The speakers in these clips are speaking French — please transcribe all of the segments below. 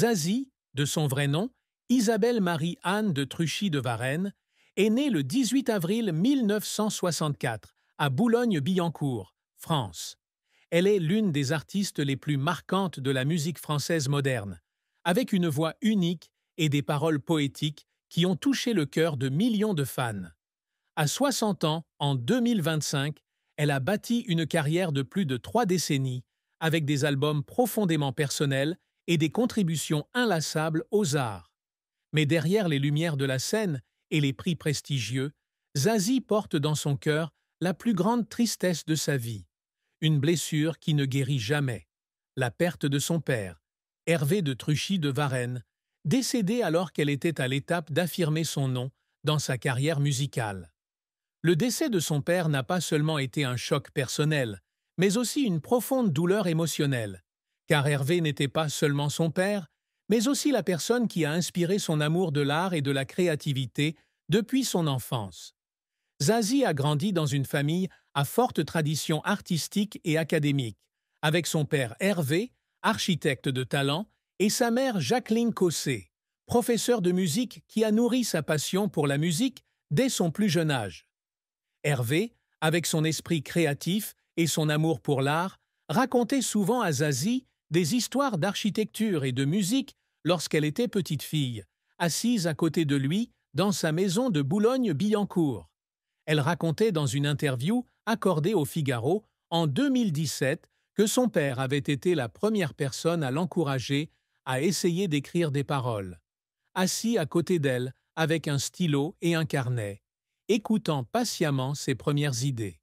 Zazie, de son vrai nom, Isabelle Marie-Anne de Truchy de Varennes, est née le 18 avril 1964 à Boulogne-Billancourt, France. Elle est l'une des artistes les plus marquantes de la musique française moderne, avec une voix unique et des paroles poétiques qui ont touché le cœur de millions de fans. À 60 ans, en 2025, elle a bâti une carrière de plus de 3 décennies, avec des albums profondément personnels et des contributions inlassables aux arts. Mais derrière les lumières de la scène et les prix prestigieux, Zazie porte dans son cœur la plus grande tristesse de sa vie. Une blessure qui ne guérit jamais. La perte de son père, Hervé de Truchy de Varennes, décédé alors qu'elle était à l'étape d'affirmer son nom dans sa carrière musicale. Le décès de son père n'a pas seulement été un choc personnel, mais aussi une profonde douleur émotionnelle, car Hervé n'était pas seulement son père, mais aussi la personne qui a inspiré son amour de l'art et de la créativité depuis son enfance. Zazie a grandi dans une famille à forte tradition artistique et académique, avec son père Hervé, architecte de talent, et sa mère Jacqueline Cossé, professeure de musique qui a nourri sa passion pour la musique dès son plus jeune âge. Hervé, avec son esprit créatif et son amour pour l'art, racontait souvent à Zazie des histoires d'architecture et de musique lorsqu'elle était petite fille, assise à côté de lui dans sa maison de Boulogne-Billancourt. Elle racontait dans une interview accordée au Figaro en 2017 que son père avait été la première personne à l'encourager à essayer d'écrire des paroles. Assis à côté d'elle, avec un stylo et un carnet, écoutant patiemment ses premières idées.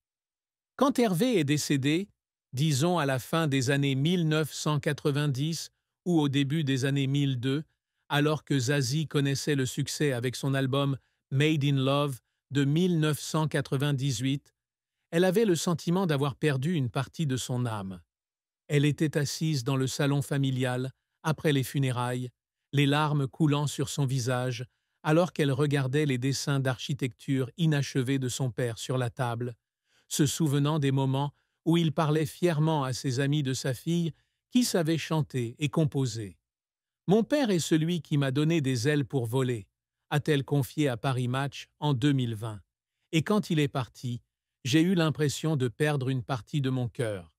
Quand Hervé est décédé, disons à la fin des années 1990 ou au début des années 1002, alors que Zazie connaissait le succès avec son album Made in Love de 1998, elle avait le sentiment d'avoir perdu une partie de son âme. Elle était assise dans le salon familial, après les funérailles, les larmes coulant sur son visage, alors qu'elle regardait les dessins d'architecture inachevés de son père sur la table, se souvenant des moments où il parlait fièrement à ses amis de sa fille qui savait chanter et composer. « Mon père est celui qui m'a donné des ailes pour voler », a-t-elle confié à Paris Match en 2020. Et quand il est parti, j'ai eu l'impression de perdre une partie de mon cœur.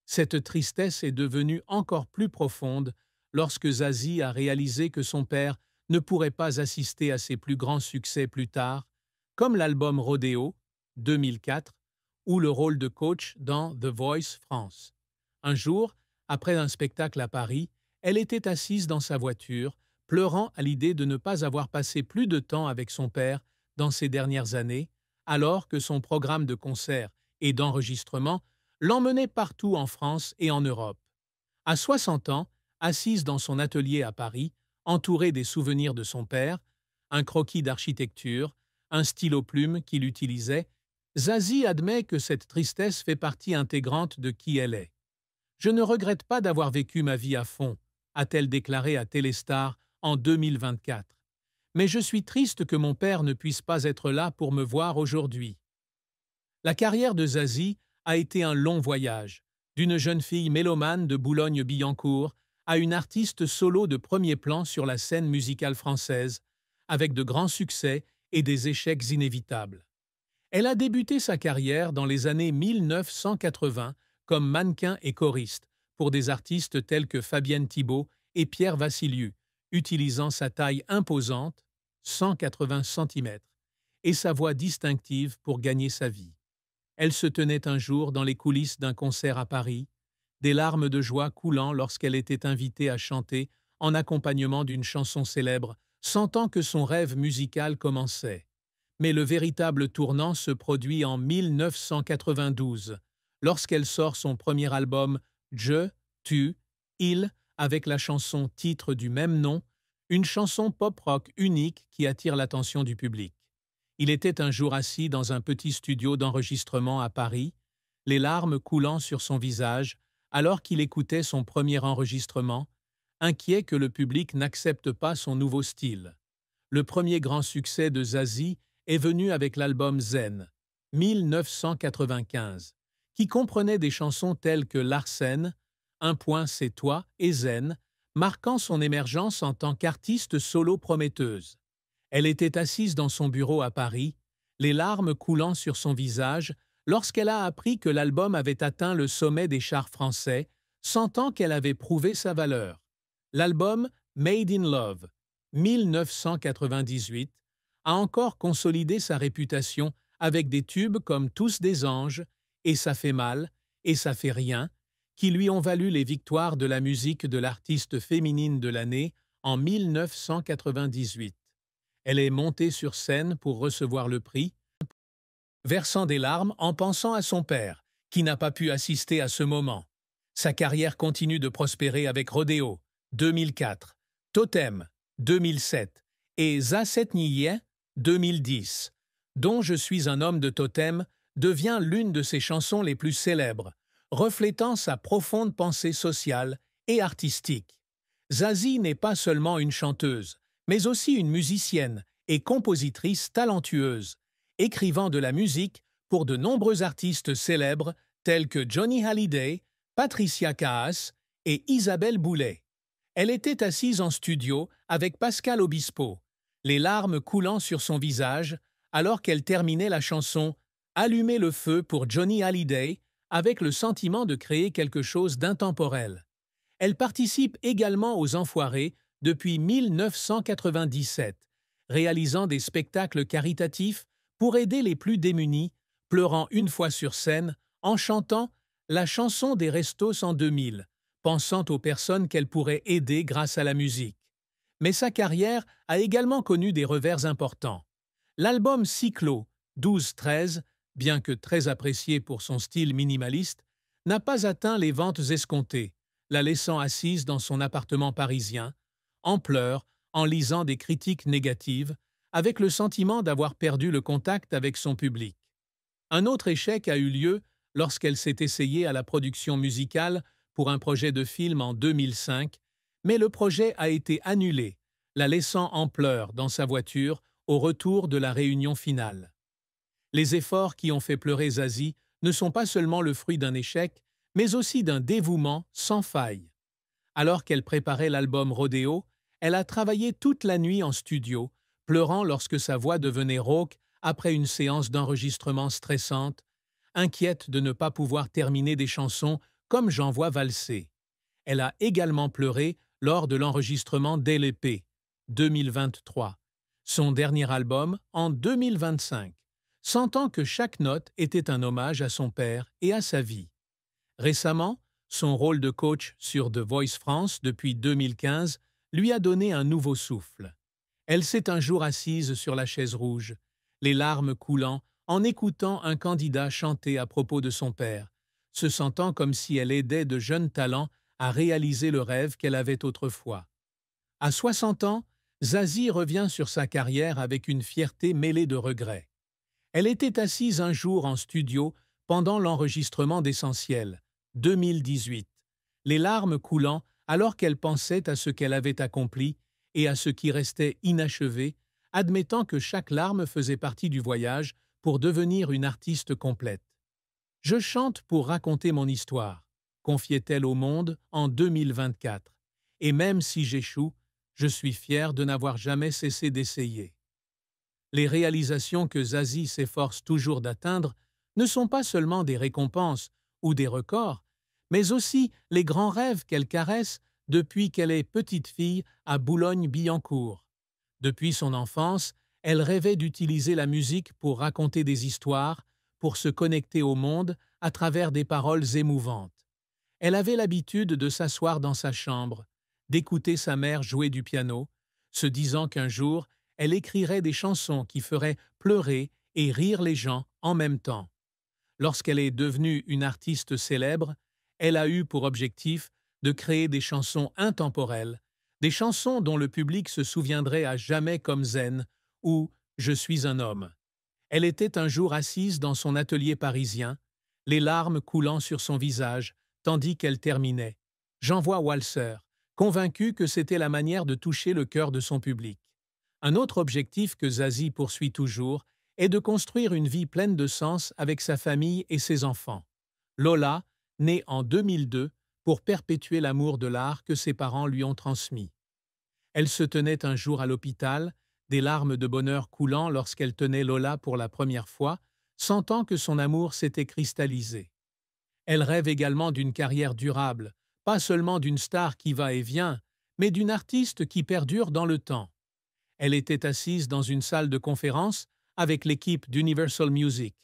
Cette tristesse est devenue encore plus profonde lorsque Zazie a réalisé que son père ne pourrait pas assister à ses plus grands succès plus tard, comme l'album Rodéo, 2004, ou le rôle de coach dans The Voice France. Un jour, après un spectacle à Paris, elle était assise dans sa voiture, pleurant à l'idée de ne pas avoir passé plus de temps avec son père dans ces dernières années, alors que son programme de concerts et d'enregistrement l'emmenait partout en France et en Europe. À 60 ans, assise dans son atelier à Paris, entourée des souvenirs de son père, un croquis d'architecture, un stylo plume qu'il utilisait, Zazie admet que cette tristesse fait partie intégrante de qui elle est. « Je ne regrette pas d'avoir vécu ma vie à fond », a-t-elle déclaré à Téléstar en 2024. « Mais je suis triste que mon père ne puisse pas être là pour me voir aujourd'hui. » La carrière de Zazie a été un long voyage, d'une jeune fille mélomane de Boulogne-Billancourt à une artiste solo de premier plan sur la scène musicale française, avec de grands succès et des échecs inévitables. Elle a débuté sa carrière dans les années 1980 comme mannequin et choriste pour des artistes tels que Fabienne Thibault et Pierre Vassiliou, utilisant sa taille imposante, 180 cm, et sa voix distinctive pour gagner sa vie. Elle se tenait un jour dans les coulisses d'un concert à Paris, des larmes de joie coulant lorsqu'elle était invitée à chanter en accompagnement d'une chanson célèbre, sentant que son rêve musical commençait. Mais le véritable tournant se produit en 1992, lorsqu'elle sort son premier album « Je, tu, il » avec la chanson titre du même nom, une chanson pop-rock unique qui attire l'attention du public. Il était un jour assis dans un petit studio d'enregistrement à Paris, les larmes coulant sur son visage, alors qu'il écoutait son premier enregistrement, inquiet que le public n'accepte pas son nouveau style. Le premier grand succès de Zazie est venu avec l'album Zen, 1995, qui comprenait des chansons telles que Larsen, Un point c'est toi et Zen, marquant son émergence en tant qu'artiste solo prometteuse. Elle était assise dans son bureau à Paris, les larmes coulant sur son visage, lorsqu'elle a appris que l'album avait atteint le sommet des charts français, sentant qu'elle avait prouvé sa valeur. L'album Made in Love, 1998, a encore consolidé sa réputation avec des tubes comme Tous des anges, Et ça fait mal, Et ça fait rien, qui lui ont valu les victoires de la musique de l'artiste féminine de l'année en 1998. Elle est montée sur scène pour recevoir le prix, versant des larmes en pensant à son père, qui n'a pas pu assister à ce moment. Sa carrière continue de prospérer avec Rodeo, 2004, Totem, 2007 et Zasetniye, 2010, dont Je suis un homme de Totem devient l'une de ses chansons les plus célèbres, reflétant sa profonde pensée sociale et artistique. Zazie n'est pas seulement une chanteuse, mais aussi une musicienne et compositrice talentueuse, écrivant de la musique pour de nombreux artistes célèbres tels que Johnny Hallyday, Patricia Kaas et Isabelle Boulay. Elle était assise en studio avec Pascal Obispo, les larmes coulant sur son visage alors qu'elle terminait la chanson « Allumer le feu » pour Johnny Hallyday avec le sentiment de créer quelque chose d'intemporel. Elle participe également aux Enfoirés depuis 1997, réalisant des spectacles caritatifs pour aider les plus démunis, pleurant une fois sur scène en chantant la chanson des Restos en 2000, pensant aux personnes qu'elle pourrait aider grâce à la musique. Mais sa carrière a également connu des revers importants. L'album Cyclo, 12-13, bien que très apprécié pour son style minimaliste, n'a pas atteint les ventes escomptées, la laissant assise dans son appartement parisien, en pleurs, en lisant des critiques négatives, avec le sentiment d'avoir perdu le contact avec son public. Un autre échec a eu lieu lorsqu'elle s'est essayée à la production musicale pour un projet de film en 2005, mais le projet a été annulé, la laissant en pleurs dans sa voiture au retour de la réunion finale. Les efforts qui ont fait pleurer Zazie ne sont pas seulement le fruit d'un échec, mais aussi d'un dévouement sans faille. Alors qu'elle préparait l'album Rodeo, elle a travaillé toute la nuit en studio, pleurant lorsque sa voix devenait rauque après une séance d'enregistrement stressante, inquiète de ne pas pouvoir terminer des chansons comme J'envoie valser. Elle a également pleuré lors de l'enregistrement d'LP, 2023, son dernier album en 2025, sentant que chaque note était un hommage à son père et à sa vie. Récemment, son rôle de coach sur The Voice France depuis 2015 lui a donné un nouveau souffle. Elle s'est un jour assise sur la chaise rouge, les larmes coulant en écoutant un candidat chanter à propos de son père, se sentant comme si elle aidait de jeunes talents à réaliser le rêve qu'elle avait autrefois. À 60 ans, Zazie revient sur sa carrière avec une fierté mêlée de regrets. Elle était assise un jour en studio pendant l'enregistrement d'Essentiel, 2018, les larmes coulant alors qu'elle pensait à ce qu'elle avait accompli et à ce qui restait inachevé, admettant que chaque larme faisait partie du voyage pour devenir une artiste complète. « Je chante pour raconter mon histoire », confiait-elle au Monde en 2024. « Et même si j'échoue, je suis fière de n'avoir jamais cessé d'essayer. » Les réalisations que Zazie s'efforce toujours d'atteindre ne sont pas seulement des récompenses ou des records, mais aussi les grands rêves qu'elle caresse depuis qu'elle est petite fille à Boulogne-Billancourt. Depuis son enfance, elle rêvait d'utiliser la musique pour raconter des histoires, pour se connecter au monde à travers des paroles émouvantes. Elle avait l'habitude de s'asseoir dans sa chambre, d'écouter sa mère jouer du piano, se disant qu'un jour, elle écrirait des chansons qui feraient pleurer et rire les gens en même temps. Lorsqu'elle est devenue une artiste célèbre, elle a eu pour objectif de créer des chansons intemporelles, des chansons dont le public se souviendrait à jamais comme Zen ou Je suis un homme. Elle était un jour assise dans son atelier parisien, les larmes coulant sur son visage, tandis qu'elle terminait « J'envoie walser », convaincue que c'était la manière de toucher le cœur de son public. Un autre objectif que Zazie poursuit toujours est de construire une vie pleine de sens avec sa famille et ses enfants. Lola, née en 2002, pour perpétuer l'amour de l'art que ses parents lui ont transmis. Elle se tenait un jour à l'hôpital, des larmes de bonheur coulant lorsqu'elle tenait Lola pour la première fois, sentant que son amour s'était cristallisé. Elle rêve également d'une carrière durable, pas seulement d'une star qui va et vient, mais d'une artiste qui perdure dans le temps. Elle était assise dans une salle de conférence avec l'équipe d'Universal Music,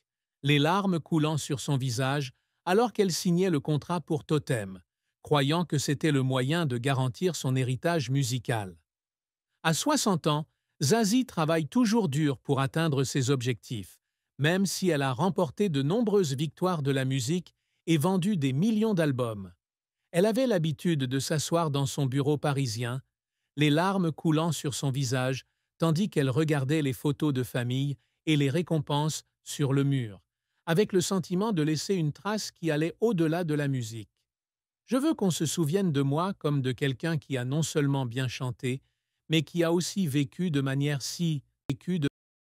les larmes coulant sur son visage alors qu'elle signait le contrat pour Totem, croyant que c'était le moyen de garantir son héritage musical. À 60 ans, Zazie travaille toujours dur pour atteindre ses objectifs, même si elle a remporté de nombreuses victoires de la musique et vendu des millions d'albums. Elle avait l'habitude de s'asseoir dans son bureau parisien, les larmes coulant sur son visage, tandis qu'elle regardait les photos de famille et les récompenses sur le mur, avec le sentiment de laisser une trace qui allait au-delà de la musique. Je veux qu'on se souvienne de moi comme de quelqu'un qui a non seulement bien chanté, mais qui a aussi vécu de manière si vécu de